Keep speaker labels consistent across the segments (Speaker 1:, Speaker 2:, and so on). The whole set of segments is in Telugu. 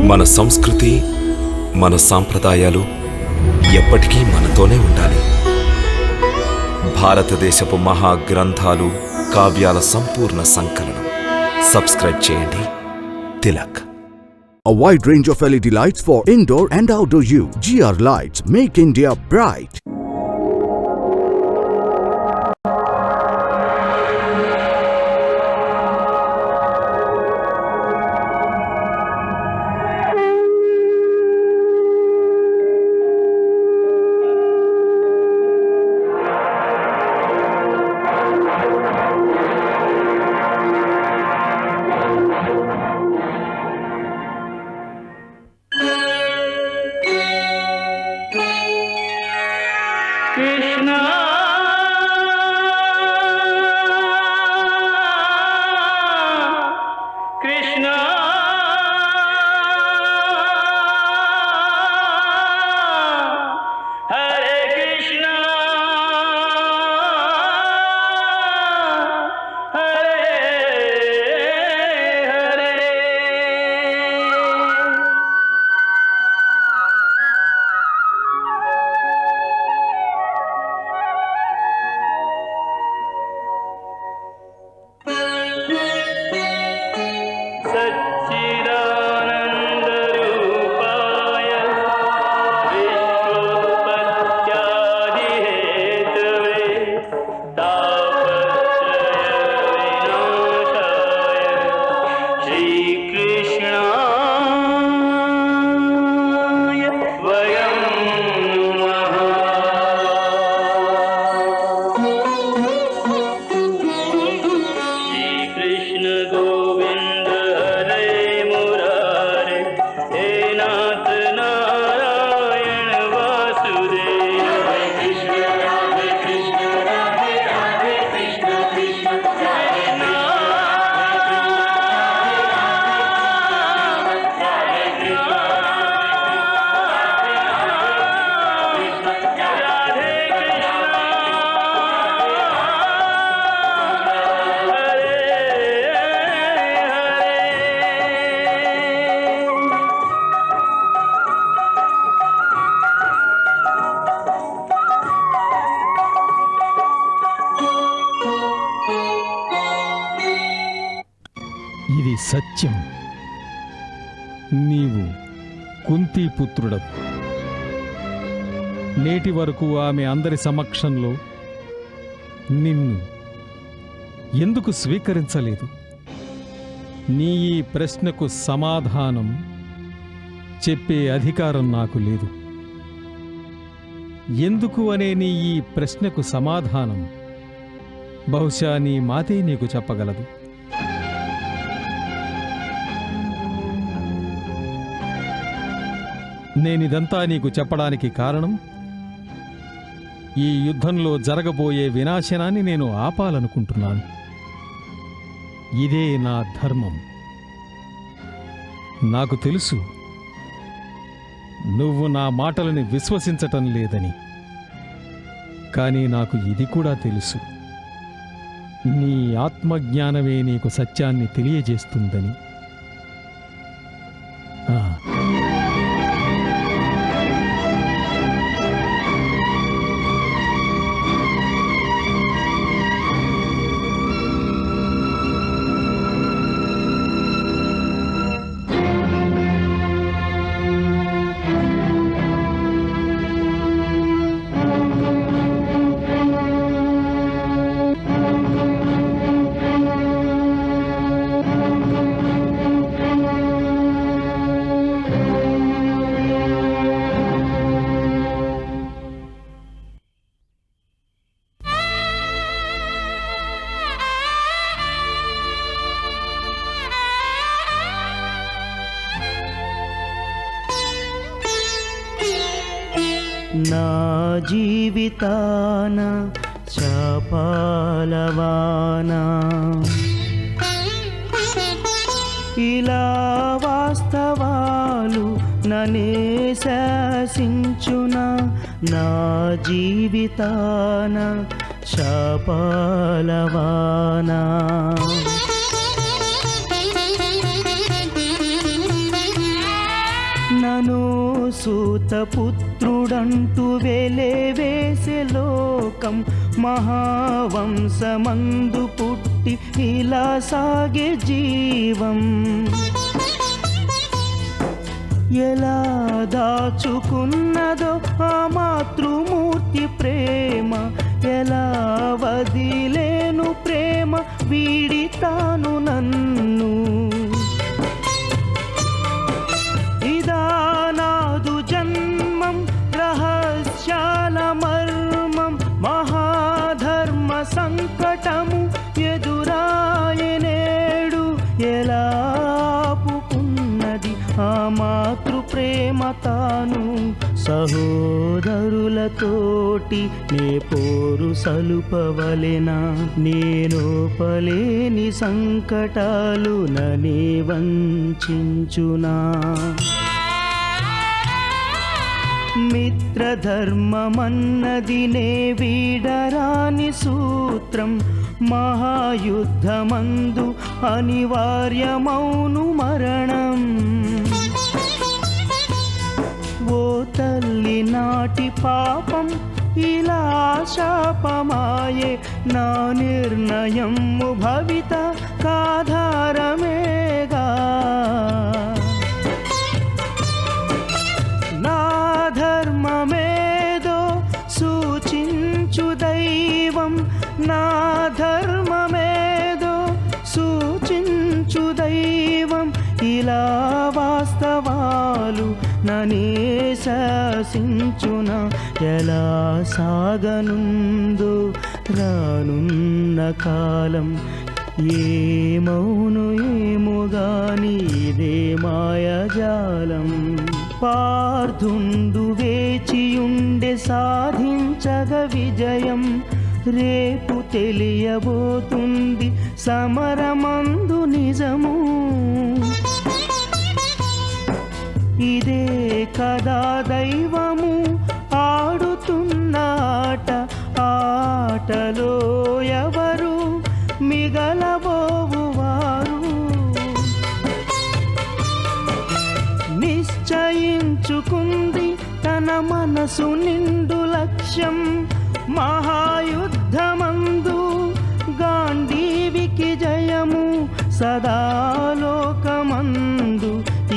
Speaker 1: మన సంస్కృతి, మన సాంప్రదాయాలు ఎప్పటికీ మనతోనే ఉండాలి. భారతదేశపు మహా గ్రంథాలు, కావ్యాల సంపూర్ణ సంకలనం. సబ్స్క్రైబ్ చేయండి. Tilak.
Speaker 2: A wide range of LED lights for indoor and outdoor use. GR Lights make India bright.
Speaker 3: ఇది సత్యం. నీవు కుంతీ పుత్రుడవు. నేటి వరకు ఆమె అందరి సమక్షంలో నిన్ను ఎందుకు స్వీకరించలేదు? నీ ఈ ప్రశ్నకు సమాధానం చెప్పే అధికారం నాకు లేదు. ఎందుకు అనే నీ ఈ ప్రశ్నకు సమాధానం బహుశా నీ మాతే నీకు చెప్పగలదు. నేనిదంతా నీకు చెప్పడానికి కారణం, ఈ యుద్ధంలో జరగబోయే వినాశనాన్ని నేను ఆపాలనుకుంటున్నాను. ఇదే నా ధర్మం. నాకు తెలుసు నువ్వు నా మాటలని విశ్వసించటం లేదని. కానీ నాకు ఇది కూడా తెలుసు, నీ ఆత్మజ్ఞానమే నీకు సత్యాన్ని తెలియజేస్తుందని.
Speaker 4: నా జీవితాన శాపాలవానా ఇలా వాస్తవాలు ననే శాసించున. నా జీవితాన శాపాలవానా సూతపుత్రుడంటూ వెలేవేసే లోకం మహావంశమందు పుట్టి ఇలా సాగే జీవం ఎలా దాచుకున్నదో ఆ మాతృమూర్తి ప్రేమ ఎలా వదిలేను ప్రేమ వీడితాను నన్ను ఇదా నాదు జన్మం రహస్యాల మర్మం మహాధర్మ సంకటము ఎదురాయనేడు ఎలా ఆపుకున్నది ఆ మాతృ ప్రేమ తాను సహోదరులతోటి నే పోరు సలుపవలెనా నేనోపలేని సంకటాలు ననే వంచించునా మిత్రధర్మమన్నది నే వీడరాని సూత్రం మహాయుద్ధమందు అనివార్యమౌను మరణం ఓ తల్లి నాటి పాపం ఇలా శాపమాయే నా నిర్ణయము భవిత కాధారమేగా నా ధర్మమేదో సూచించు దైవం నా ధర్మమేదో సూచించు దైవం ఇలా వాస్తవాలు ననే శాసించున ఎలా సాగనుందో రానున్న కాలం ఏమౌను ఏమో గాని ఇదే మాయాజాలం పార్థుండు వేచియుండే సాధించగ విజయం రేపు తెలియబోతుంది సమరమందు నిజము ఇదే కదా దైవము ఆడుతున్న ఆట ఆటలో ఎవరు మిగలబోవువారు నిశ్చయించుకుంది తన మనసు నిండు లక్ష్యం మహాయుద్ధమందు గాంధీవికి జయము సదాలోకమందు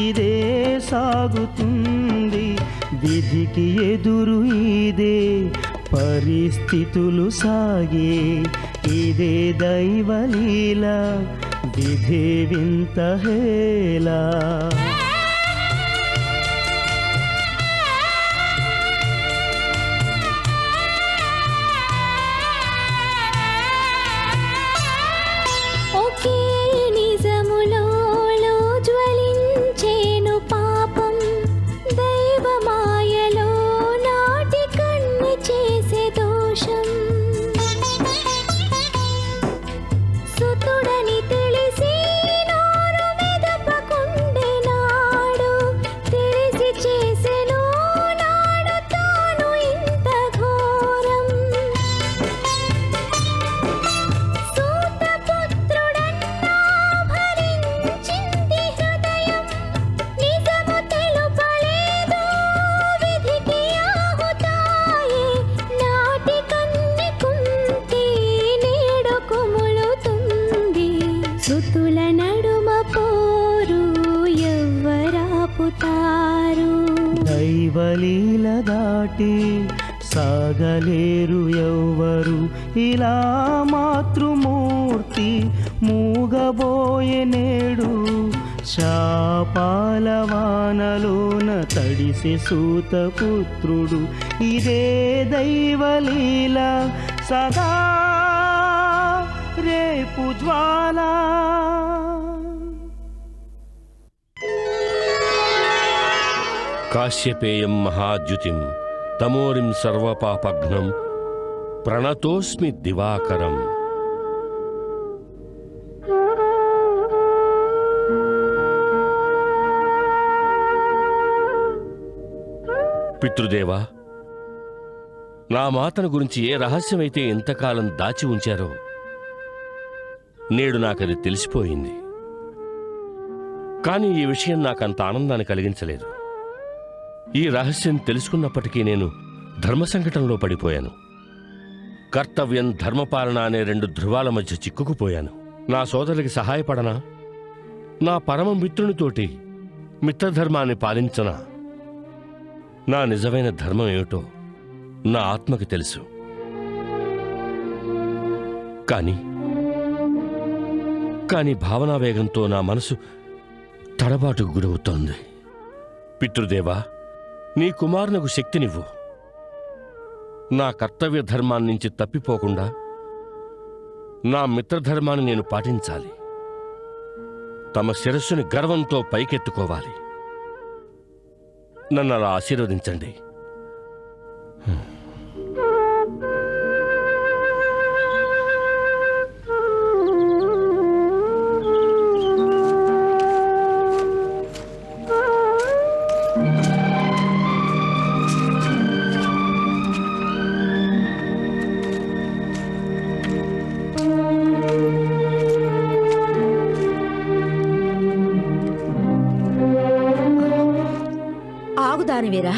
Speaker 4: ఇదే సాగుతుంది విధికి ఎదురు ఇదే పరిస్థితులు సాగే ఇదే దైవలీల విధే వింత హేలా దైవలీల దాటి సాగలేరు ఎవ్వరు ఇలా మాతృమూర్తి మూగబోయే నేడు శాపాల వానలోన తడిసే సూతపుత్రుడు ఇదే దైవలీల సదా రేపు జ్వాలా
Speaker 5: కాశ్యపేయం మహాద్యుతిం తమోరిం సర్వపాపఘ్నం ప్రణతోస్మి దివాకరం. పితృదేవా, నా మాతను గురించి ఏ రహస్యమైతే ఇంతకాలం దాచి ఉంచారో నేడు నాకది తెలిసిపోయింది. కానీ ఈ విషయం నాకంత ఆనందాన్ని కలిగించలేదు. ఈ రహస్యం తెలుసుకున్నప్పటికీ నేను ధర్మ సంకటంలో పడిపోయాను. కర్తవ్యం, ధర్మపాలన అనే 2 ధృవాల మధ్య చిక్కుకుపోయాను. నా సోదరుడికి సహాయపడనా? నా పరమ మిత్రునితోటి మిత్రధర్మాన్ని పాలించనా? నా నిజమైన ధర్మం ఏమిటో నా ఆత్మకి తెలుసు. కానీ భావనావేగంతో నా మనసు తడబాటుకు గురవుతోంది. పితృదేవా, నీ కుమారునకు శక్తినివ్వు. నా కర్తవ్య ధర్మాన్నించి తప్పిపోకుండా నా మిత్రధర్మాన్ని నేను పాటించాలి. తమ శిరస్సుని గర్వంతో పైకెత్తుకోవాలి. నన్ను అలా ఆశీర్వదించండి.
Speaker 6: ఆగుదానివేరా,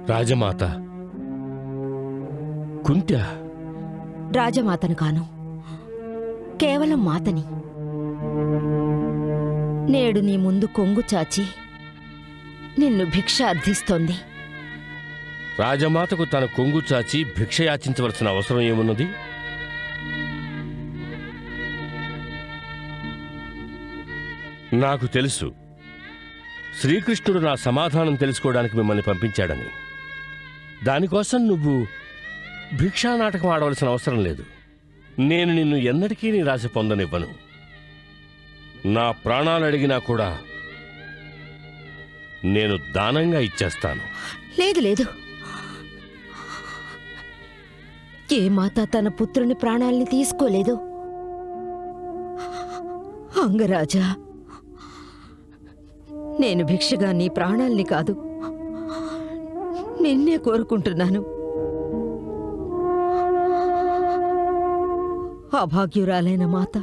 Speaker 5: రాజమాత కుంత్య.
Speaker 6: రాజమాతను కాను, కేవలం మాతని. నేడు నీ ముందు కొంగు చాచి నిన్ను భిక్ష అర్థిస్తోంది.
Speaker 5: రాజమాతకు తన కొంగు చాచి భిక్ష యాచించవలసిన అవసరం ఏమున్నది? నాకు తెలుసు, శ్రీకృష్ణుడు నా సమాధానం తెలుసుకోవడానికి మిమ్మల్ని పంపించాడని. దానికోసం నువ్వు భిక్షా నాటకం ఆడవలసిన అవసరం లేదు. నేను నిన్ను ఎన్నటికీ నీ రాశి పొందనివ్వను. నా ప్రాణాలు అడిగినా కూడా నేను దానంగా ఇచ్చేస్తాను.
Speaker 6: లేదు లేదు, ఏ మాత తన పుత్రుని ప్రాణాల్ని తీసుకోలేదు. అంగరాజా, నేను భిక్షగా నీ ప్రాణాల్ని కాదు, నిన్నే కోరుకుంటున్నాను. అభాగ్యురాలైన మాత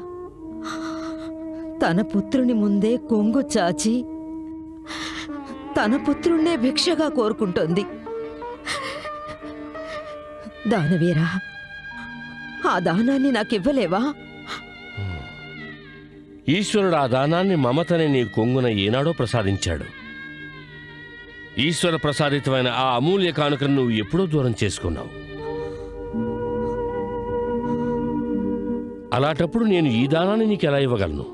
Speaker 6: తన పుత్రుని ముందే కొంగు చాచి తన పుత్రుణ్ణే భిక్షగా కోరుకుంటోంది. దానవీరా, ఆ దానాన్ని నాకివ్వలేవా?
Speaker 5: ఈశ్వరుడు ఆ దానాన్ని మమతని నీ కొంగున ఏనాడో ప్రసాదించాడు. ఈశ్వర ప్రసాదితమైన ఆ అమూల్య కానుకను నువ్వు ఎప్పుడో దూరం చేసుకున్నావు. అలాంటప్పుడు నేను ఈ దానాన్ని నీకు ఎలా ఇవ్వగలను?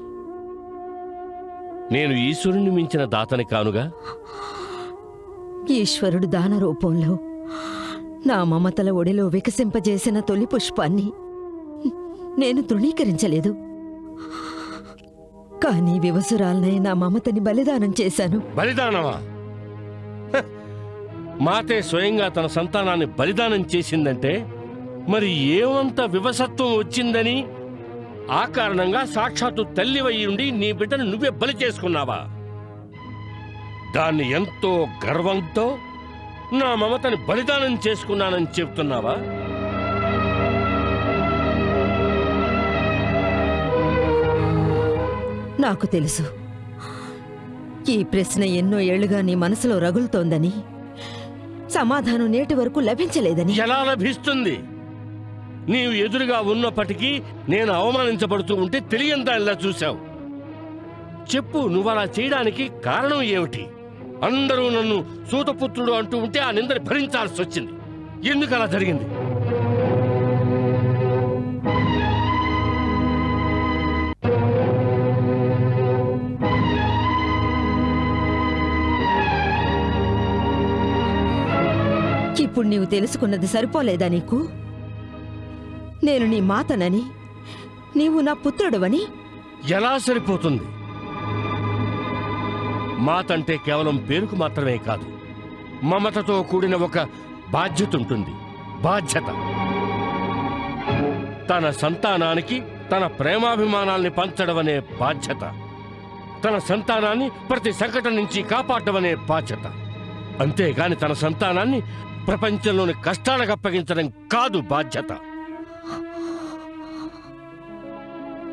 Speaker 5: నేను ఈశ్వరుని మించిన దాతని కానుగా.
Speaker 6: ఈశ్వరుడు దాన రూపంలో నా మమతల ఒడిలో వికసింపజేసిన తొలి పుష్పాన్ని నేను తృణీకరించలేదు. కానీ వివసురాలనై నా మమతని బలిదానం చేశాను.
Speaker 5: బలిదానమా? హ! మాతే స్వయంగా తన సంతానాన్ని బలిదానం చేసిందంటే మరి ఏమంత వివసత్వం వచ్చిందని, ఆ కారణంగా సాక్షాత్తు తల్లివయ్యి ఉండి నీ బిడ్డను నువ్వే బలి చేసుకున్నావా? దాన్ని ఎంతో గర్వంతో నా మమతని బలిదానం చేసుకున్నానని చెప్తున్నావా?
Speaker 6: నాకు తెలుసు, ఈ ప్రశ్న ఎన్నో ఏళ్లుగా నీ మనసులో రగులుతోందని, సమాధానం నేటి వరకు లభించలేదని.
Speaker 5: ఎలా లభిస్తుంది? నీవు ఎదురుగా ఉన్నప్పటికీ నేను అవమానించబడుతూ ఉంటే తెలియందానిలా చూశావు. చెప్పు, నువ్వలా చేయడానికి కారణం ఏమిటి? అందరూ నన్ను సూతపుత్రుడు అంటూ ఉంటే ఆ నిందని భరించాల్సి వచ్చింది. ఎందుకు అలా జరిగింది?
Speaker 6: ఇప్పుడు నీవు తెలుసుకున్నది సరిపోలేదా నీకు? నేను నీ మాతనని, నీవు నా పుత్రుడువని.
Speaker 5: ఎలా సరిపోతుంది? మాతంటే కేవలం పేరుకు మాత్రమే కాదు, మమతతో కూడిన ఒక బాధ్యత ఉంటుంది. బాధ్యత. తన సంతానానికి తన ప్రేమాభిమానాల్ని పంచడం అనే బాధ్యత, తన సంతానాన్ని ప్రతి సంకటం నుంచి కాపాడడం అనే బాధ్యత. అంతేగాని తన సంతానాన్ని ప్రపంచంలోని కష్టాలకు అప్పగించడం కాదు బాధ్యత.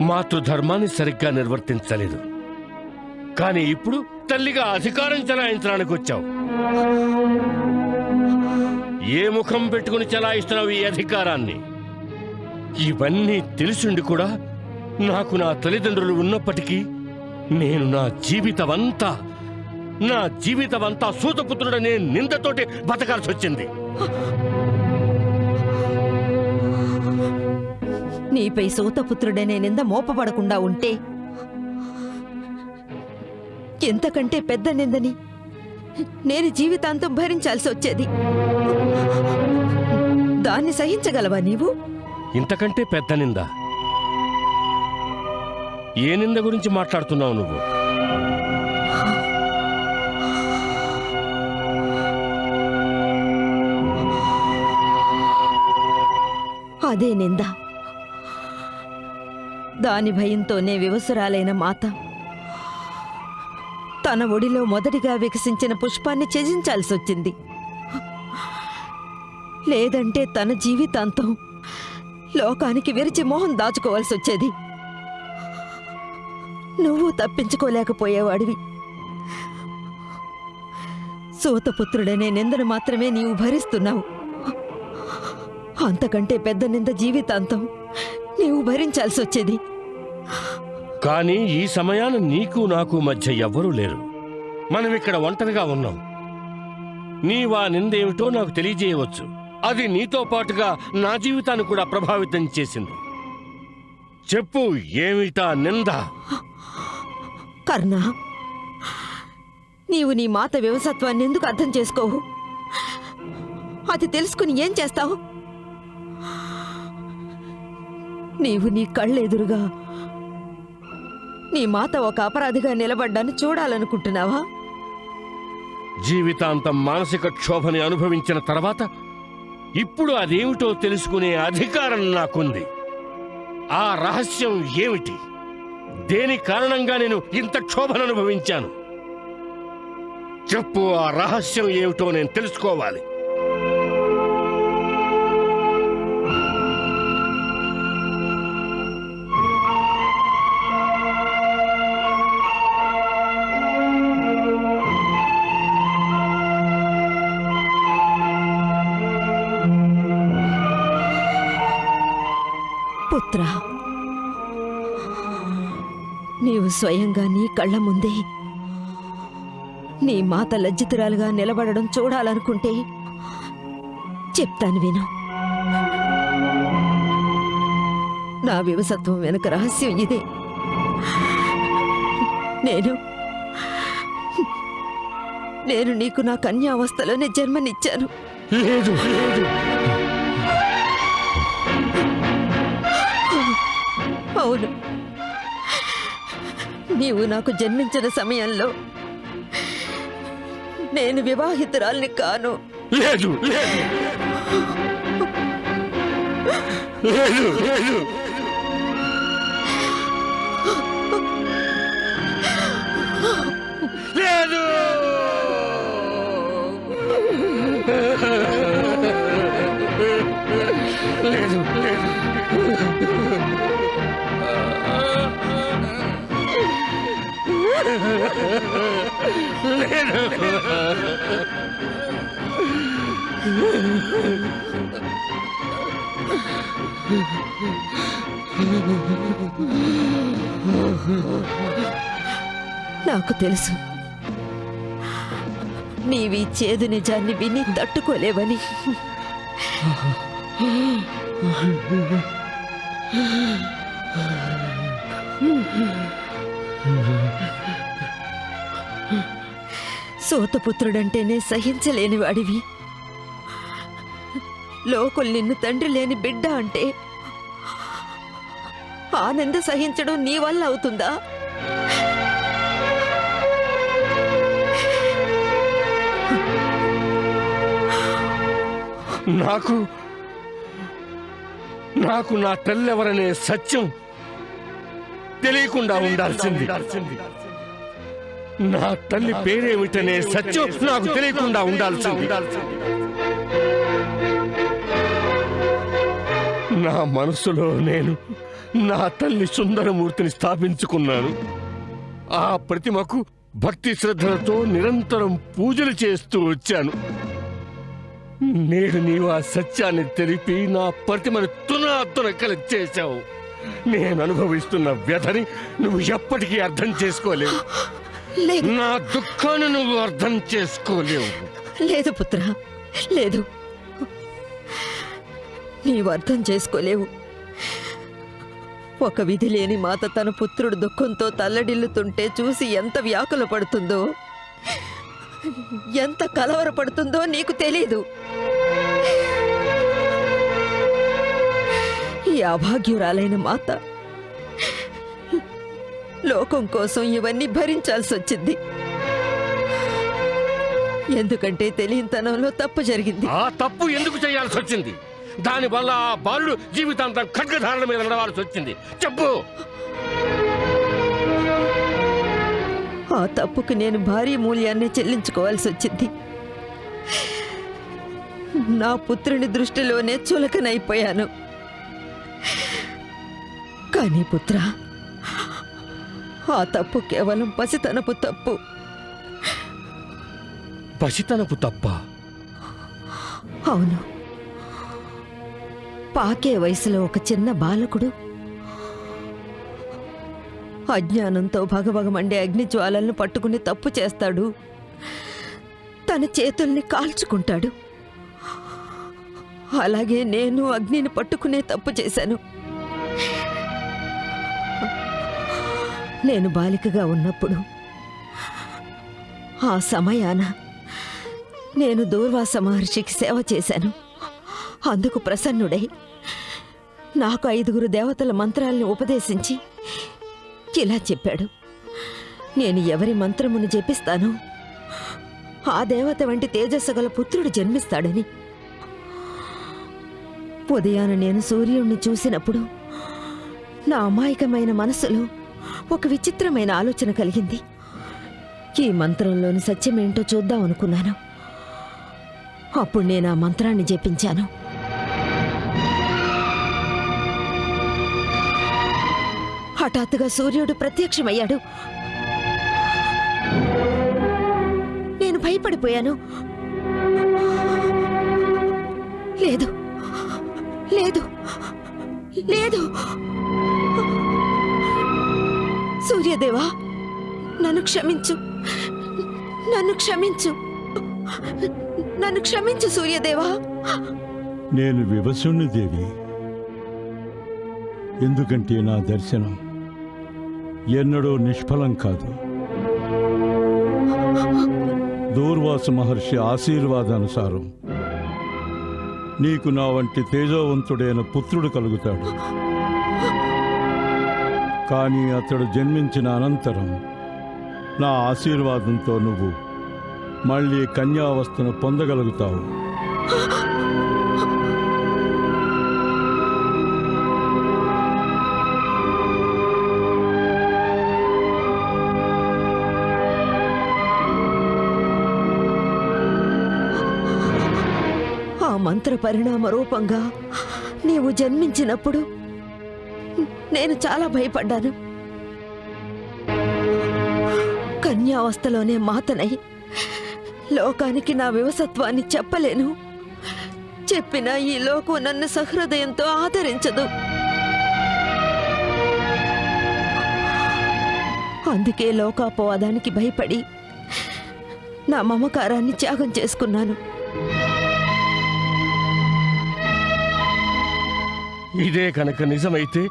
Speaker 5: మాతృధర్మాన్ని సరిగ్గా నిర్వర్తించలేదు, కానీ ఇప్పుడు తల్లిగా అధికారం చెలాయించడానికి వచ్చావు. ఏ ముఖం పెట్టుకుని చెలాయిస్తున్నావు ఈ అధికారాన్ని? ఇవన్నీ తెలిసిండి కూడా నాకు నా తల్లిదండ్రులు ఉన్నప్పటికీ నేను నా జీవితమంతా సూతపుత్రుడనే నిందతోటి బతకాల్సి వచ్చింది.
Speaker 6: నీపై సూతపుత్రుడనే నింద మోపబడకుండా ఉంటే ఎంతకంటే పెద్ద నిందని నేను జీవితాంతం భరించాల్సి వచ్చేది. దాన్ని సహించగలవా నీవు?
Speaker 5: ఇంతకంటే పెద్ద నింద? ఏ నింద గురించి మాట్లాడుతున్నావు నువ్వు?
Speaker 6: అదే నింద. దాని భయంతోనే వివసురాలైన మాత తన ఒడిలో మొదటిగా వికసించిన పుష్పాన్ని త్యజించాల్సి వచ్చింది. లేదంటే తన జీవితాంతం లోకానికి విరిచి మొహం దాచుకోవాల్సి వచ్చేది. నువ్వు తప్పించుకోలేకపోయేవాడివి. సూతపుత్రుడనే నిందను మాత్రమే నీవు భరిస్తున్నావు. అంతకంటే పెద్ద నింద జీవితాంతం నీవు భరించాల్సి వచ్చేది.
Speaker 5: కానీ ఈ సమయాన నీకు నాకు మధ్య ఎవ్వరూ లేరు. మనం ఇక్కడ ఒంటరిగా ఉన్నాం. నీవా నిందేమిటో నాకు తెలియజేయవచ్చు. అది నీతో పాటుగా నా జీవితాన్ని కూడా ప్రభావితం చేసింది. చెప్పు, ఏమిటా నింద?
Speaker 6: కర్ణ, నీవు నీ మాత వివసత్వాన్ని ఎందుకు అర్థం చేసుకోవు? అది తెలుసుకుని ఏం చేస్తావు? నీవు నీ కళ్ళెదురుగా నీ మాత ఒక అపరాధిగా నిలబడ్డాన్ని చూడాలనుకుంటున్నావా?
Speaker 5: జీవితాంతం మానసిక క్షోభని అనుభవించిన తర్వాత ఇప్పుడు అదేమిటో తెలుసుకునే అధికారం నాకుంది. ఆ రహస్యం ఏమిటి? దేని కారణంగా నేను ఇంత క్షోభను అనుభవించాను? చెప్పు, ఆ రహస్యం ఏమిటో నేను తెలుసుకోవాలి.
Speaker 6: పుత్ర, నీవు స్వయంగా నీ కళ్ళ ముందే నీ మాత లజ్జితురాలుగా నిలబడడం చూడాలనుకుంటే చెప్తాను విను. నా వివసత్వం వెనుక రహస్యం ఇదే. నేను నీకు నా కన్యావస్థలోనే జన్మనిచ్చాను.
Speaker 5: లేదు, లేదు.
Speaker 6: అవును, నీవు నాకు జన్మించిన సమయంలో నేను వివాహితురాల్ని కాను.
Speaker 5: లేదు, లేదు. లేదు, లేదు. లేదు. లేదు, లేదు.
Speaker 6: నాకు తెలుసు, నీవి చేదు నిజాన్ని విని తట్టుకోలేవని. సూతపుత్రుడంటేనే సహించలేని వాడివి. లోకులు నిన్ను తండ్రి లేని బిడ్డ అంటే ఆనంద సహించడం నీ వల్ల అవుతుందా?
Speaker 5: నాకు నా తల్లెవరనే సత్యం తెలియకుండా ఉండాల్సింది. నా తల్లి పేరేమిటనే సత్యం నాకు తెలియకుండా ఉండాల్సింది. నా మనసులో నేను నా తల్లి సుందరమూర్తిని స్థాపించుకున్నాను. ఆ ప్రతిమకు భక్తి శ్రద్ధలతో నిరంతరం పూజలు చేస్తూ వచ్చాను. నేడు నీవు ఆ సత్యాన్ని తెలిపి నా ప్రతిమను తునాతునకలు చేశావు. నేను అనుభవిస్తున్న వ్యధని నువ్వు ఎప్పటికీ అర్థం చేసుకోలేవు.
Speaker 6: లేదు
Speaker 5: నా దుఃఖాన్ని నువ్వు అర్థం చేసుకోలేవు.
Speaker 6: లేదు పుత్ర, లేదు. నీవు అర్థం చేసుకోలేవు. ఒక విధి లేని మాత తన పుత్రుడు దుఃఖంతో తల్లడిల్లుతుంటే చూసి ఎంత వ్యాకుల పడుతుందో, ఎంత కలవరపడుతుందో నీకు తెలీదు. ఈ అభాగ్యురాలైన మాత లోకం కోసం ఇవన్నీ భరించాల్సి వచ్చింది. ఎందుకంటే తెలియనితనంలో తప్పు జరిగింది.
Speaker 5: ఆ తప్పు ఎందుకు చేయాల్సి వచ్చింది? దానివల్ల ఆ బాలుడు జీవితాంతం ఖడ్గధారణ మీద నడవాల్సి వచ్చింది. చెప్పు.
Speaker 6: ఆ తప్పుకు నేను భారీ మూల్యాన్ని చెల్లించుకోవాల్సి వచ్చింది. నా పుత్రుని దృష్టిలోనే చులకనైపోయాను. కానీ పుత్ర, ఆ తప్పు కేవలం పసితనపు తప్పు.
Speaker 5: పసితనపు తప్ప?
Speaker 6: అవును. పాకే వయసులో ఒక చిన్న బాలకుడు అజ్ఞానంతో భగభగమండే అగ్నిజ్వాలలను పట్టుకుని తప్పు చేస్తాడు. తన చేతుల్ని కాల్చుకుంటాడు. అలాగే నేను అగ్నిని పట్టుకునే తప్పు చేశాను. నేను బాలికగా ఉన్నప్పుడు ఆ సమయాన నేను దూర్వాస మహర్షికి సేవ చేశాను. అందుకు ప్రసన్నుడై నాకు 5 దేవతల మంత్రాల్ని ఉపదేశించి ఇలా చెప్పాడు: నేను ఎవరి మంత్రమును జపిస్తానో ఆ దేవత వంటి తేజస్సు గల పుత్రుడు జన్మిస్తాడని. ఉదయాన నేను సూర్యుణ్ణి చూసినప్పుడు నా అమాయకమైన మనసులో ఒక విచిత్రమైన ఆలోచన కలిగింది. ఈ మంత్రంలోని సత్యమేంటో చూద్దాం అనుకున్నాను. అప్పుడు నేను ఆ మంత్రాన్ని జపించాను. హఠాత్తుగా సూర్యుడు ప్రత్యక్షమయ్యాడు. నేను భయపడిపోయాను. లేదు, లేదు, లేదు. సూర్యదేవా, నన్ను క్షమించు, నన్ను క్షమించు, నన్ను క్షమించు సూర్యదేవా.
Speaker 7: నేను వివసుణ్ణి దేవి. ఎందుకంటే నా దర్శనం ఎన్నడూ నిష్ఫలం కాదు. దూర్వాస మహర్షి ఆశీర్వాదానుసారం నీకు నా వంటి తేజోవంతుడైన పుత్రుడు కలుగుతాడు. కానీ అతడు జన్మించిన అనంతరం నా ఆశీర్వాదంతో నువ్వు మళ్ళీ కన్యావస్థను పొందగలుగుతావు.
Speaker 6: ఆ మంత్ర పరిణామ రూపంగా నీవు జన్మించినప్పుడు నేను చాలా భయపడ్డాను. కన్యావస్థలోనే మాతనై లోకానికి నా వివసత్వాన్ని చెప్పలేను. చెప్పినా ఈ లోకం నన్ను సహృదయంతో ఆదరించదు. అందుకే లోకాపవాదానికి భయపడి నా మమకారాన్ని త్యాగం చేసుకున్నాను.
Speaker 5: ఇదే కనుక నిజమైతే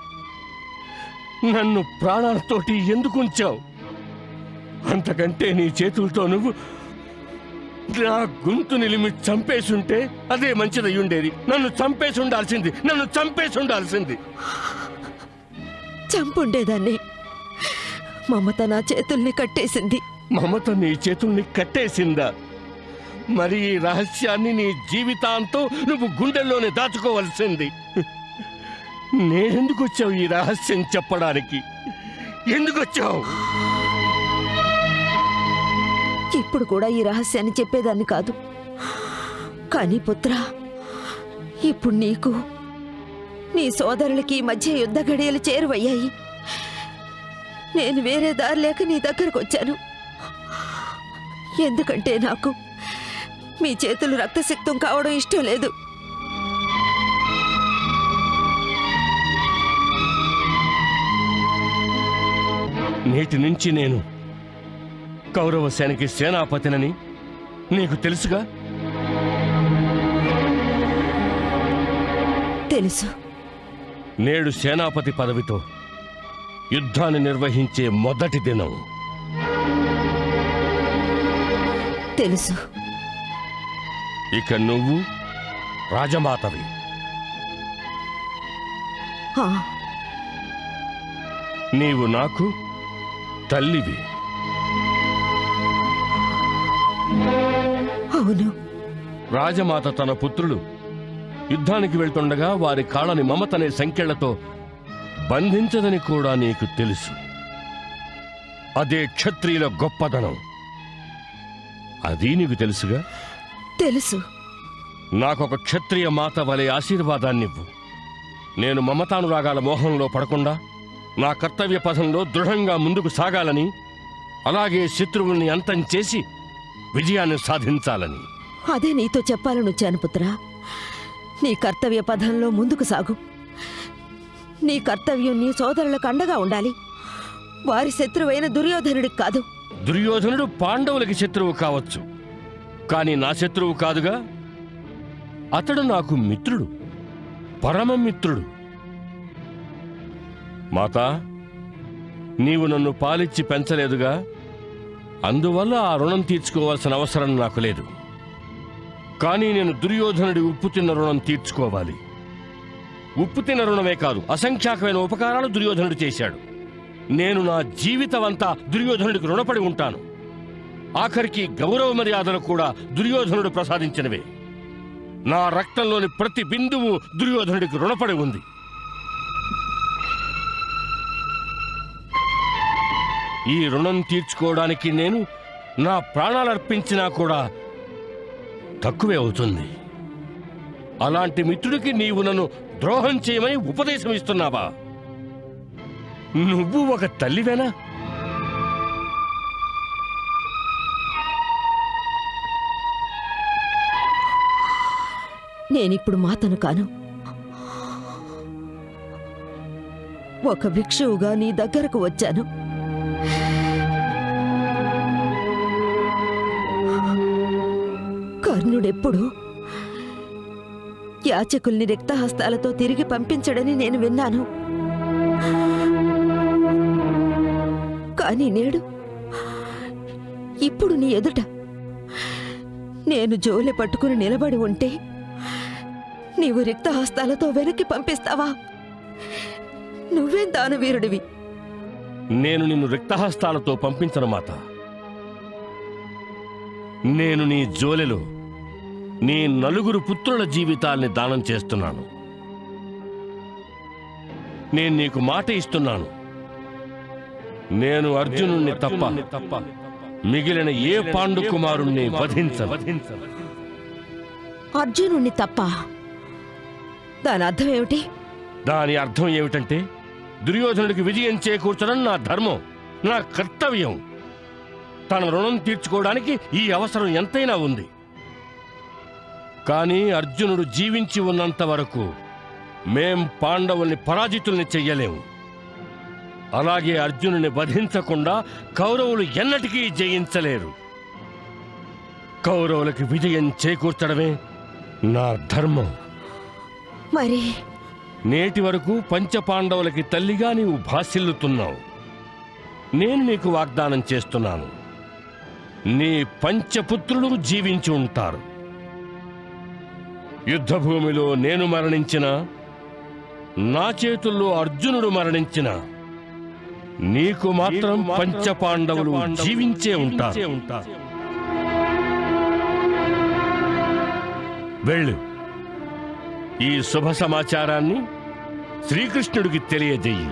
Speaker 5: నన్ను ప్రాణాలతోటి ఎందుకు ఉంచావు? అంతకంటే నీ చేతులతో నువ్వు నా గొంతు నిలిమి చంపేసుంటే అదే మంచిదయ్యుండేది. నన్ను చంపేసి ఉండాల్సింది, నన్ను చంపేసి ఉండాల్సింది.
Speaker 6: చంపుండేదాన్ని. మమత నా చేతుల్ని కట్టేసింది.
Speaker 5: మమత నీ చేతుల్ని కట్టేసిందా? మరి ఈ రహస్యాన్ని నీ జీవితాంతం నువ్వు గుండెల్లోనే దాచుకోవలసింది. నేనెందుకు వచ్చావు ఈ రహస్యం చెప్పడానికి? ఎందుకు వచ్చావు?
Speaker 6: ఇప్పుడు కూడా ఈ రహస్యాన్ని చెప్పేదాన్ని కాదు. కానీ పుత్ర, ఇప్పుడు నీకు నీ సోదరులకి ఈ మధ్య యుద్ధ గడియలు చేరువయ్యాయి. నేను వేరే దారి లేక నీ దగ్గరకు వచ్చాను. ఎందుకంటే నాకు మీ చేతులు రక్తసిక్తం కావడం ఇష్టం లేదు.
Speaker 5: నేటి నుంచి నేను కౌరవ సేనకి సేనాపతినని నీకు తెలుసుగా?
Speaker 6: తెలుసు.
Speaker 5: నేడు సేనాపతి పదవితో యుద్ధాన్ని నిర్వహించే మొదటి దినం.
Speaker 6: తెలుసు.
Speaker 5: ఇక నువ్వు రాజమాతవి.
Speaker 6: ఆ,
Speaker 5: నీవు నాకు తల్లివి.
Speaker 6: అవును.
Speaker 5: రాజమాత తన పుత్రులు యుద్ధానికి వెళ్తుండగా వారి కాళ్ళని మమతనే సంకెళ్లతో బంధించదని కూడా నీకు తెలుసు. అదే క్షత్రియుల గొప్పదనం. అది నీకు తెలుసుగా?
Speaker 6: తెలుసు.
Speaker 5: నాకొక క్షత్రియ మాత వలె ఆశీర్వాదాన్నివ్వు. నేను మమతానురాగాల మోహంలో పడకుండా నా కర్తవ్య పథంలో దృఢంగా ముందుకు సాగాలని, అలాగే శత్రువుల్ని అంతం చేసి విజయాన్ని సాధించాలని.
Speaker 6: అదే నీతో చెప్పాలని వచ్చాను పుత్ర. నీ కర్తవ్య పథంలో ముందుకు సాగు. నీ కర్తవ్యం నీ సోదరులకు అండగా ఉండాలి. వారి శత్రువైన దుర్యోధనుడికి కాదు.
Speaker 5: దుర్యోధనుడు పాండవులకి శత్రువు కావచ్చు, కానీ నా శత్రువు కాదుగా. అతడు నాకు మిత్రుడు, పరమమిత్రుడు. మాతా, నీవు నన్ను పాలిచ్చి పెంచలేదుగా, అందువల్ల ఆ రుణం తీర్చుకోవాల్సిన అవసరం నాకు లేదు. కానీ నేను దుర్యోధనుడి ఉప్పు తిన్న రుణం తీర్చుకోవాలి. ఉప్పు తిన్న రుణమే కాదు, అసంఖ్యాకమైన ఉపకారాలు దుర్యోధనుడు చేశాడు. నేను నా జీవితమంతా దుర్యోధనుడికి రుణపడి ఉంటాను. ఆఖరికి గౌరవ మర్యాదలు కూడా దుర్యోధనుడు ప్రసాదించినవే. నా రక్తంలోని ప్రతి బిందువు దుర్యోధనుడికి రుణపడి ఉంది. ఈ రుణం తీర్చుకోవడానికి నేను నా ప్రాణాలర్పించినా కూడా తక్కువే అవుతుంది. అలాంటి మిత్రుడికి నీవు నన్ను ద్రోహం చేయమని ఉపదేశం ఇస్తున్నావా? నువ్వు ఒక తల్లివేనా?
Speaker 6: నేనిప్పుడు మాతను కాను. ఒక భిక్షువుగా నీ దగ్గరకు వచ్చాను. కర్ణుడెప్పుడు యాచకుల్ని రిక్తహస్తాలతో తిరిగి పంపించడని నేను విన్నాను. కానీ నేడు ఇప్పుడు నీ ఎదుట నేను జోలె పట్టుకుని నిలబడి ఉంటే నీవు రిక్తహస్తాలతో వెనక్కి పంపిస్తావా? నువ్వేం దానవీరుడివి.
Speaker 5: నేను నిన్ను రిక్తహస్తాలతో పంపించను మాత. నేను నీ జోలెలో నీ నలుగురు పుత్రుల జీవితాల్ని దానం చేస్తున్నాను. నేను నీకు మాట ఇస్తున్నాను. నేను అర్జునుణ్ణి తప్ప మిగిలిన ఏ పాండు కుమారుణ్ణి వధించను.
Speaker 6: అర్జునుణ్ణి తప్ప? దాని అర్థం ఏమిటి?
Speaker 5: దాని అర్థం ఏమిటంటే దుర్యోధనుడికి విజయం చేకూర్చడం నా ధర్మం, నా కర్తవ్యం. తన రుణం తీర్చుకోవడానికి ఈ అవసరం ఎంతైనా ఉంది. కానీ అర్జునుడు జీవించి ఉన్నంత వరకు మేం పాండవుల్ని పరాజితుల్ని చెయ్యలేము. అలాగే అర్జునుని వధించకుండా కౌరవులు ఎన్నటికీ జయించలేరు. కౌరవులకి విజయం చేకూర్చడమే నా ధర్మం.
Speaker 6: మరి
Speaker 5: నేటి వరకు పంచపాండవులకి తల్లిగా నీవు భాసిల్లుతున్నావు. నేను నీకు వాగ్దానం చేస్తున్నాను, నీ పంచపుత్రులు జీవించి ఉంటారు. యుద్ధభూమిలో నేను మరణించిన, నా చేతుల్లో అర్జునుడు మరణించిన, నీకు మాత్రం పంచపాండవులు జీవించే ఉంటారు. వెళ్ళు, ఈ శుభ సమాచారాన్ని శ్రీకృష్ణుడికి తెలియజేయి.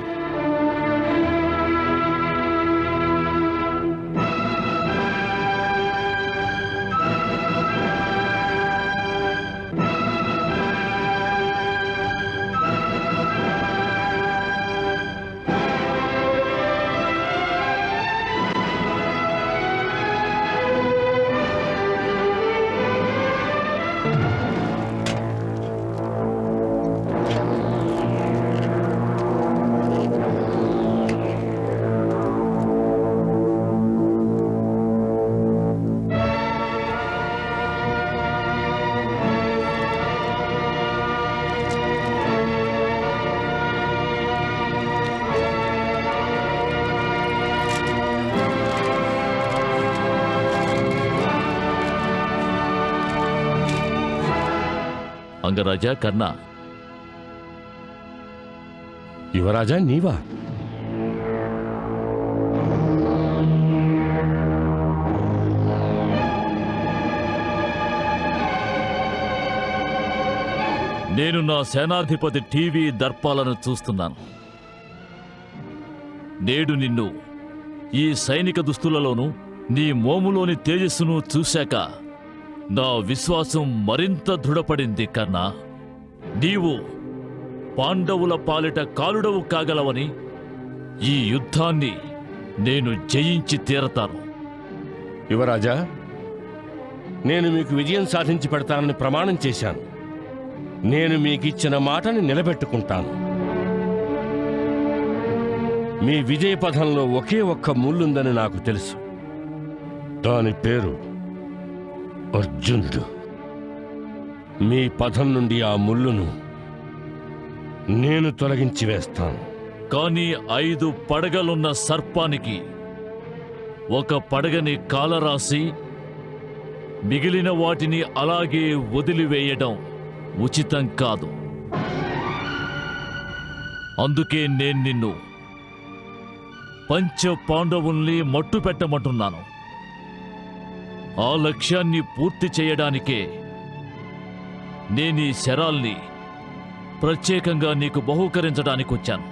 Speaker 8: అంగరాజా, కర్ణ,
Speaker 5: యువరాజా నీవా?
Speaker 8: నేను నా సేనాధిపతి టీవీ దర్పాలను చూస్తున్నాను. నేడు నిన్ను ఈ సైనిక దుస్తులలోనూ నీ మోములోని తేజస్సును చూశాక నా విశ్వాసం మరింత దృఢపడింది కర్ణ. నీవు పాండవుల పాలిట కాలుడవు కాగలవని, ఈ యుద్ధాన్ని నేను జయించి తీరతాను.
Speaker 5: యువరాజా, నేను మీకు విజయం సాధించి పెడతానని ప్రమాణం చేశాను. నేను మీకిచ్చిన మాటని నిలబెట్టుకుంటాను. మీ విజయ పథంలో ఒకే ఒక్క ముళ్ళుందని నాకు తెలుసు. దాని పేరు అర్జునుడు. మీ పథం నుండి ఆ ముళ్ళును నేను తొలగించి వేస్తాను.
Speaker 8: కానీ 5 పడగలున్న సర్పానికి ఒక పడగని కాలరాసి మిగిలిన వాటిని అలాగే వదిలివేయడం ఉచితం కాదు. అందుకే నేను నిన్ను పంచ పాండవుల్ని మట్టు పెట్టమంటున్నాను. ఆ లక్ష్యాన్ని పూర్తి చేయడానికే నేనీ శరాల్ని ప్రత్యేకంగా నీకు బహూకరించడానికి వచ్చాను.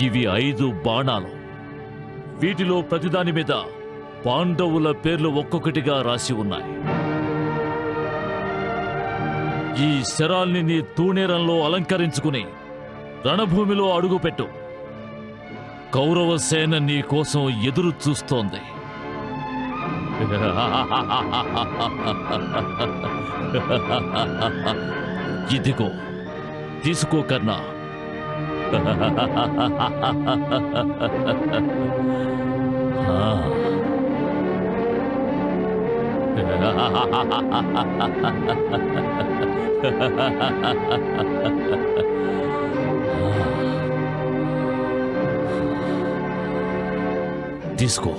Speaker 8: ఇవి 5 బాణాలు. వీటిలో ప్రతిదాని మీద పాండవుల పేర్లు ఒక్కొక్కటిగా రాసి ఉన్నాయి. ఈ శరాల్ని నీ తూణీరంలో అలంకరించుకుని రణభూమిలో అడుగుపెట్టు. కౌరవ సేన నీ కోసం ఎదురు చూస్తోంది. ఇదిగో తీసుకో కర్ణ. తీసుకో.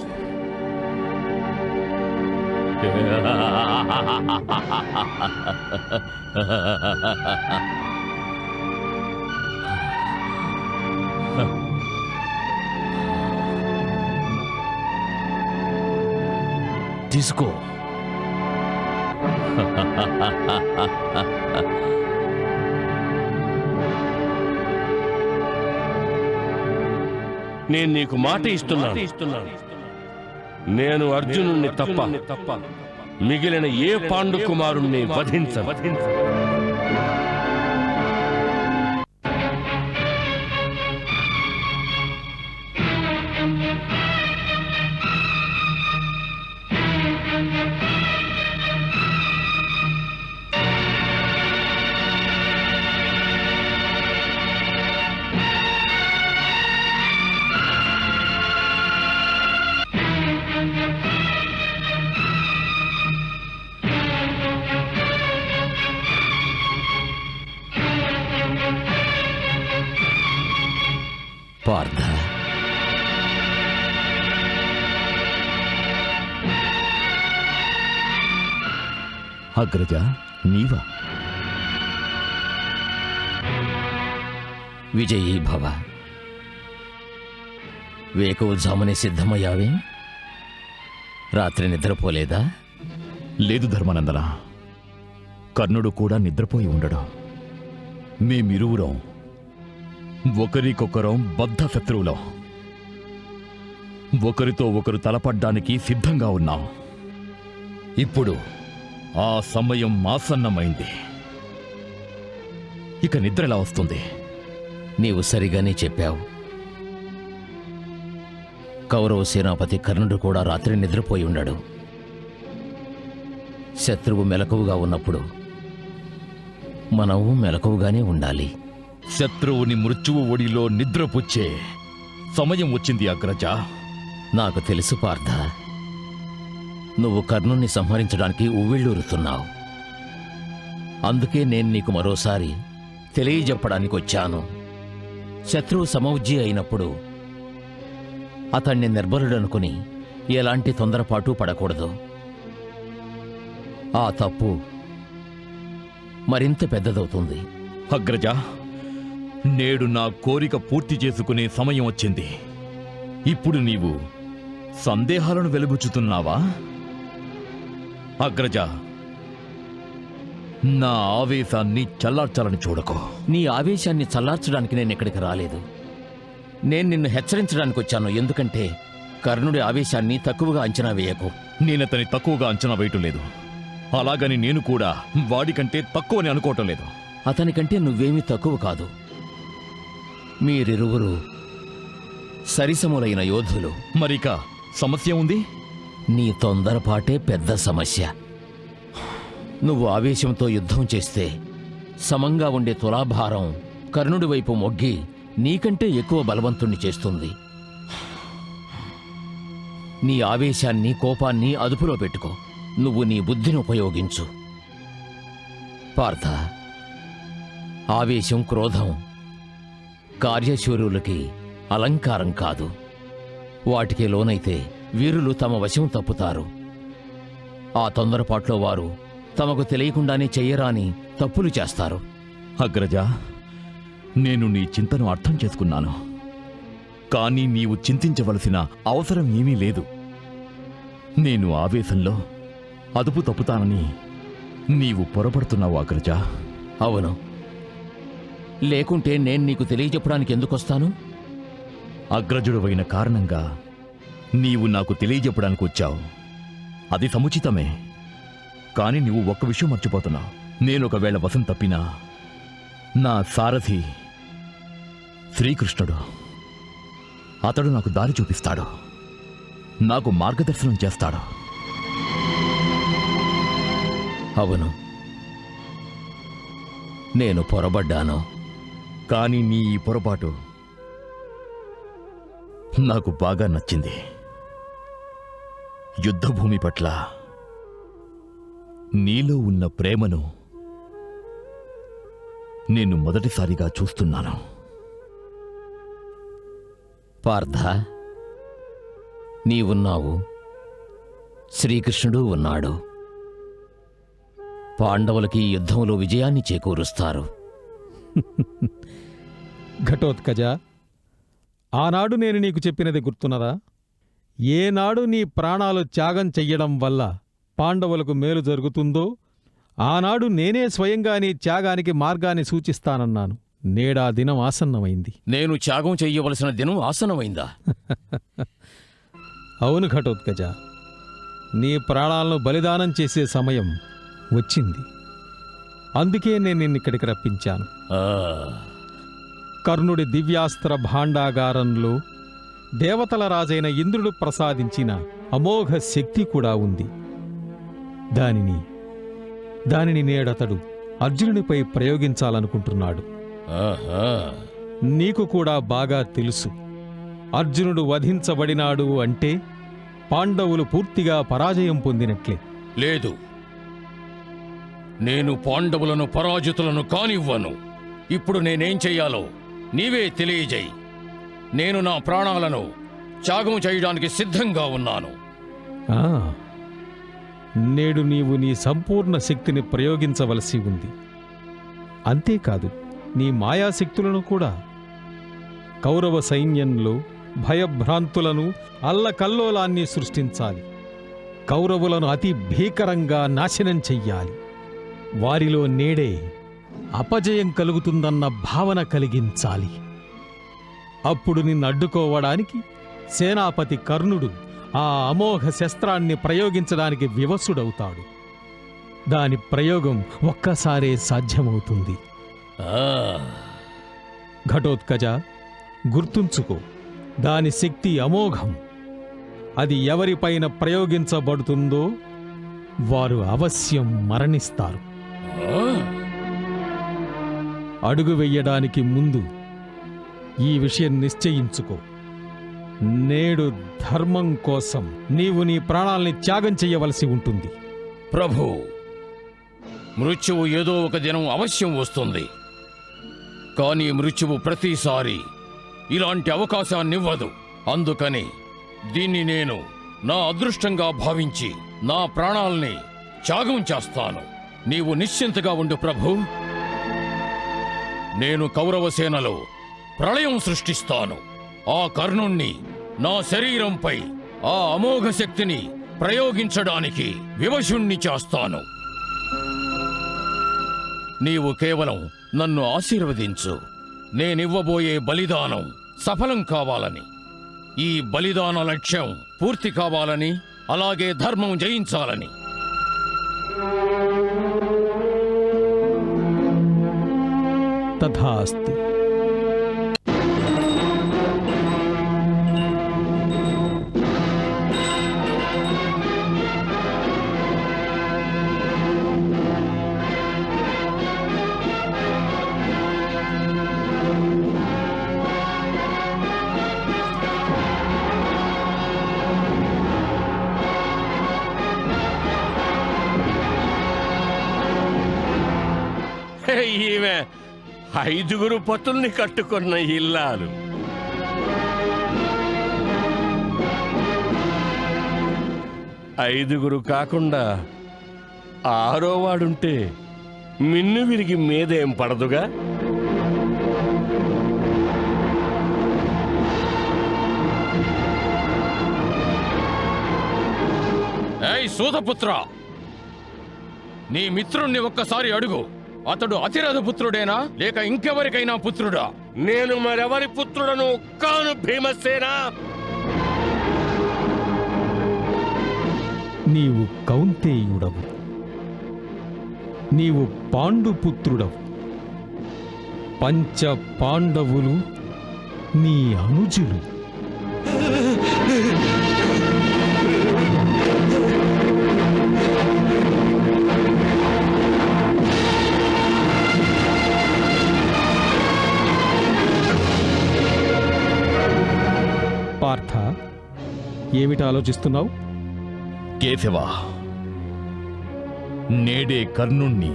Speaker 8: తీసుకో.
Speaker 5: నేను నీకు మాట ఇస్తున్నాను. నేను అర్జునుణ్ణి తప్ప మిగిలిన ఏ పాండు కుమారుణ్ణి వధించను.
Speaker 9: పార్థ, అగ్రజ, నీవా? విజయీ భవ. వేకువజామునే సిద్ధమయ్యావే? రాత్రి నిద్రపోలేదా?
Speaker 10: లేదు ధర్మానందన, కర్ణుడు కూడా నిద్రపోయి ఉండడు. మేమిరువురం ఒకరికొకరం బద్ధ శత్రువులం. ఒకరితో ఒకరు తలపడ్డానికి సిద్ధంగా ఉన్నాం. ఇప్పుడు ఆ సమయం ఆసన్నమైంది. ఇక నిద్ర ఎలా వస్తుంది?
Speaker 9: నీవు సరిగానే చెప్పావు. కౌరవ సేనాపతి కర్ణుడు కూడా రాత్రి నిద్రపోయి ఉండడు. శత్రువు మెలకువగా ఉన్నప్పుడు మనము మెలకువగానే ఉండాలి.
Speaker 10: శత్రువుని మృత్యువు ఒడిలో నిద్రపుచ్చే సమయం వచ్చింది అగ్రజ.
Speaker 9: నాకు తెలుసు పార్థ, నువ్వు కర్ణుణ్ణి సంహరించడానికి ఉవ్విళ్ళూరుతున్నావు. అందుకే నేను నీకు మరోసారి తెలియజెప్పడానికి వచ్చాను. శత్రువు సమౌజ్జి అయినప్పుడు అతన్ని నిర్బలుడనుకుని ఎలాంటి తొందరపాటు పడకూడదు. ఆ తప్పు మరింత పెద్దదవుతుంది.
Speaker 10: అగ్రజ, నేడు నా కోరిక పూర్తి చేసుకునే సమయం వచ్చింది. ఇప్పుడు నీవు సందేహాలను వెలుబుచ్చుతున్నావా? అగ్రజ, నా ఆవేశాన్ని చల్లార్చాలని చూడకో.
Speaker 9: నీ ఆవేశాన్ని చల్లార్చడానికి నేను ఇక్కడికి రాలేదు. నేను నిన్ను హెచ్చరించడానికి వచ్చాను. ఎందుకంటే కర్ణుడి ఆవేశాన్ని తక్కువగా అంచనా వేయకు.
Speaker 10: నేనతని తక్కువగా అంచనా వేయటం లేదు. అలాగని నేను కూడా వాడికంటే తక్కువని అనుకోవటం లేదు.
Speaker 9: అతనికంటే నువ్వేమీ తక్కువ కాదు. మీరిరువురు సరిసములైన యోధులు.
Speaker 10: మరిక సమస్య ఉంది.
Speaker 9: నీ తొందరపాటే పెద్ద సమస్య. నువ్వు ఆవేశంతో యుద్ధం చేస్తే సమంగా ఉండే తులాభారం కర్ణుడి వైపు మొగ్గి నీకంటే ఎక్కువ బలవంతుణ్ణి చేస్తుంది. నీ ఆవేశాన్ని, కోపాన్ని అదుపులో పెట్టుకో. నువ్వు నీ బుద్ధిని ఉపయోగించు. పార్థ, ఆవేశం, క్రోధం కార్యశూరులకి అలంకారం కాదు. వాటికి లోనైతే వీరులు తమ వశం తప్పుతారు. ఆ తొందరపాట్లో వారు తమకు తెలియకుండానే చెయ్యరాని తప్పులు చేస్తారు.
Speaker 10: అగ్రజ, నేను నీ చింతను అర్థం చేసుకున్నాను. కానీ నీవు చింతించవలసిన అవసరం ఏమీ లేదు. నేను ఆవేశంలో అదుపు తప్పుతానని నీవు పొరపడుతున్నావు అగ్రజ.
Speaker 9: అవును, లేకుంటే నేను నీకు తెలియజెప్పడానికి ఎందుకొస్తాను?
Speaker 10: అగ్రజుడువైన కారణంగా నీవు నాకు తెలియజెప్పడానికి వచ్చావు. అది సముచితమే. కాని నువ్వు ఒక్క విషయం మర్చిపోతున్నావు. నేను ఒకవేళ వశం తప్పినా నా సారథి శ్రీకృష్ణుడు. అతడు నాకు దారి చూపిస్తాడు, నాకు మార్గదర్శనం చేస్తాడు.
Speaker 9: అవును, నేను పొరబడ్డాను.
Speaker 10: కానీ నీ ఈ పొరపాటు నాకు బాగా నచ్చింది. యుద్ధభూమి పట్ల నీలో ఉన్న ప్రేమను నేను మొదటిసారిగా చూస్తున్నాను.
Speaker 9: పార్థ, నీవున్నావు, శ్రీకృష్ణుడు ఉన్నాడు. పాండవులకి ఈ యుద్ధంలో విజయాన్ని చేకూరుస్తారు.
Speaker 3: ఘటోత్కజ, ఆనాడు నేను నీకు చెప్పినది గుర్తున్నదా? ఏనాడు నీ ప్రాణాలు త్యాగం చెయ్యడం వల్ల పాండవులకు మేలు జరుగుతుందో ఆనాడు నేనే స్వయంగా నీ త్యాగానికి మార్గాన్ని సూచిస్తానన్నాను. నేడా దినం ఆసన్నమైంది.
Speaker 9: నేను త్యాగం చెయ్యవలసిన దినం ఆసన్నమైందా?
Speaker 3: అవును ఘటోత్కజ, నీ ప్రాణాలను బలిదానం చేసే సమయం వచ్చింది. అందుకే నేను నిన్నిక్కడికి రప్పించాను. కర్ణుడి దివ్యాస్త్ర భాండాగారంలో దేవతల రాజైన ఇంద్రుడు ప్రసాదించిన అమోఘ శక్తి కూడా ఉంది. దానిని నేడతడు అర్జునునిపై ప్రయోగించాలనుకుంటున్నాడు. నీకు కూడా బాగా తెలుసు, అర్జునుడు వధించబడినాడు అంటే పాండవులు పూర్తిగా పరాజయం పొందినట్లే.
Speaker 9: లేదు, నేను పాండవులను పరాజితులను కానివ్వను. ఇప్పుడు నేనేం చెయ్యాలో నీవే తెలియజేయి. నేను నా ప్రాణాలను త్యాగం చేయడానికి సిద్ధంగా ఉన్నాను.
Speaker 3: నేడు నీవు నీ సంపూర్ణ శక్తిని ప్రయోగించవలసి ఉంది. అంతేకాదు, నీ మాయాశక్తులను కూడా. కౌరవ సైన్యంలో భయభ్రాంతులను, అల్లకల్లోలాన్ని సృష్టించాలి. కౌరవులను అతి భీకరంగా నాశనం చెయ్యాలి. వారిలో నేడే అపజయం కలుగుతుందన్న భావన కలిగించాలి. అప్పుడు నిన్ను అడ్డుకోవడానికి సేనాపతి కర్ణుడు ఆ అమోఘ శస్త్రాన్ని ప్రయోగించడానికి వివసుడవుతాడు. దాని ప్రయోగం ఒక్కసారే సాధ్యమవుతుంది. ఘటోత్కజ, గుర్తుంచుకో, దాని శక్తి అమోఘం. అది ఎవరిపైన ప్రయోగించబడుతుందో వారు అవశ్యం మరణిస్తారు. అడుగు వెయ్యడానికి ముందు ఈ విషయం నిశ్చయించుకో. నేడు ధర్మం కోసం నీవు నీ ప్రాణాల్ని త్యాగం చెయ్యవలసి ఉంటుంది.
Speaker 9: ప్రభు, మృత్యువు ఏదో ఒక దినం అవశ్యం వస్తుంది. కానీ మృత్యువు ప్రతిసారి ఇలాంటి అవకాశాన్నివ్వదు. అందుకని దీన్ని నేను నా అదృష్టంగా భావించి నా ప్రాణాల్ని త్యాగం చేస్తాను. నీవు నిశ్చింతగా ఉండు ప్రభు. నేను కౌరవసేనలో ప్రళయం సృష్టిస్తాను. ఆ కర్ణుణ్ణి నా శరీరంపై ఆ అమోఘ శక్తిని ప్రయోగించడానికి వివశుణ్ణి చేస్తాను. నీవు కేవలం నన్ను ఆశీర్వదించు. నేనివ్వబోయే బలిదానం సఫలం కావాలని, ఈ బలిదాన లక్ష్యం పూర్తి కావాలని, అలాగే ధర్మం జయించాలని.
Speaker 3: తథాస్తు.
Speaker 5: ఈమె 5 పతుల్ని కట్టుకున్న ఇల్లాలు. ఐదుగురు కాకుండా 6వ వాడుంటే మిన్ను విరిగి మీదేం పడదుగా.
Speaker 9: ఏయ్ సూతపుత్ర, నీ మిత్రుణ్ణి ఒక్కసారి అడుగు. అతడు అతిరథ పుత్రుడేనా లేక ఇంకెవరికైనా పుత్రుడా?
Speaker 5: నేను మరెవరి పుత్రుడను కాను భీమసేన.
Speaker 3: నీవు కౌంతేయుడవు. నీవు పాండుపుత్రుడవు. పంచ పాండవులు నీ అనుజులు. పార్థ, ఏమిటి ఆలోచిస్తున్నావు?
Speaker 10: కేశవ, నేడే కర్ణుణ్ణి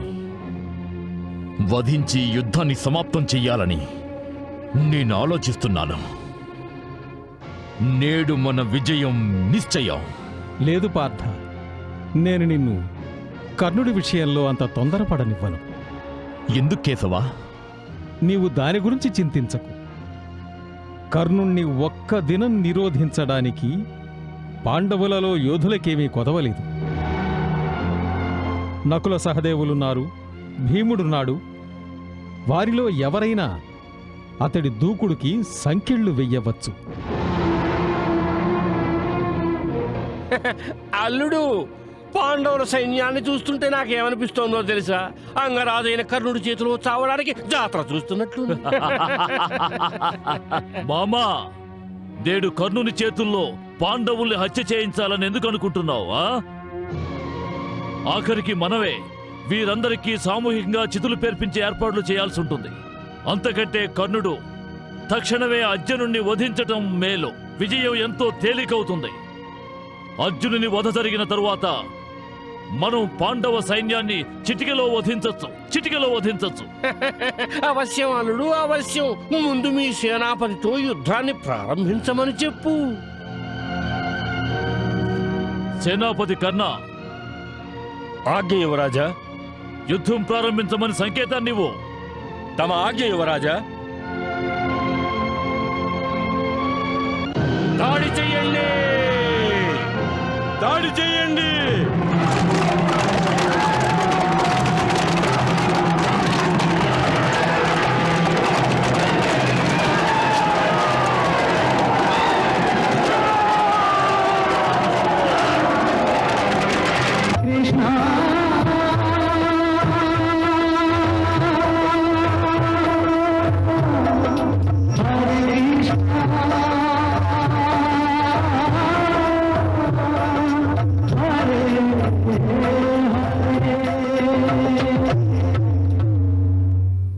Speaker 10: వధించి యుద్ధాన్ని సమాప్తం చెయ్యాలని నేను ఆలోచిస్తున్నాను. నేడు మన విజయం నిశ్చయం.
Speaker 3: లేదు పార్థ, నేను నిన్ను కర్ణుడి విషయంలో అంత తొందరపడనివ్వను.
Speaker 10: ఎందుకు కేశవ?
Speaker 3: నీవు దాని గురించి చింతించకు. కర్ణుణ్ణి ఒక్క దినం నిరోధించడానికి పాండవులలో యోధులకేమీ కొదవలేదు. నకుల సహదేవులున్నారు, భీముడున్నాడు. వారిలో ఎవరైనా అతడి దూకుడుకి సంకెళ్ళు వెయ్యవచ్చు.
Speaker 5: అల్లుడు, పాండవుల సైన్యాన్ని చూస్తుంటే నాకేమనిపిస్తోందో తెలుసా? అంగరాజైన కర్ణుడి చేతిలో చావడానికి జాతర చూస్తున్నట్లు.
Speaker 8: మామా, నేడు కర్ణుని చేతుల్లో పాండవుల్ని హత్య చేయించాలని ఎందుకు అనుకుంటున్నావు? ఆఖరికి మనమే వీరందరికీ సామూహికంగా చితులు పేర్పించే ఏర్పాట్లు చేయాల్సి ఉంటుంది. అంతకంటే కర్ణుడు తక్షణమే అర్జునుణ్ణి వధించటం మేలు. విజయం ఎంతో తేలికవుతుంది. అర్జునుని వధ జరిగిన తరువాత మనం పాండవ సైన్యాన్ని చిటికెలో వధించొచ్చు.
Speaker 5: అవశ్యం అల్లుడు, అవశ్యం. ముందు మీ సేనాపతితో యుద్ధాన్ని ప్రారంభించమని చెప్పు.
Speaker 8: సేనాపతి కర్ణ,
Speaker 5: ఆజ్ఞ యువరాజా.
Speaker 8: యుద్ధం ప్రారంభించమని సంకేతాన్ని ఇవ్వు.
Speaker 5: తమ ఆజ్ఞ యువరాజా. దాడి చెయ్యండి! దాడి చెయ్యండి!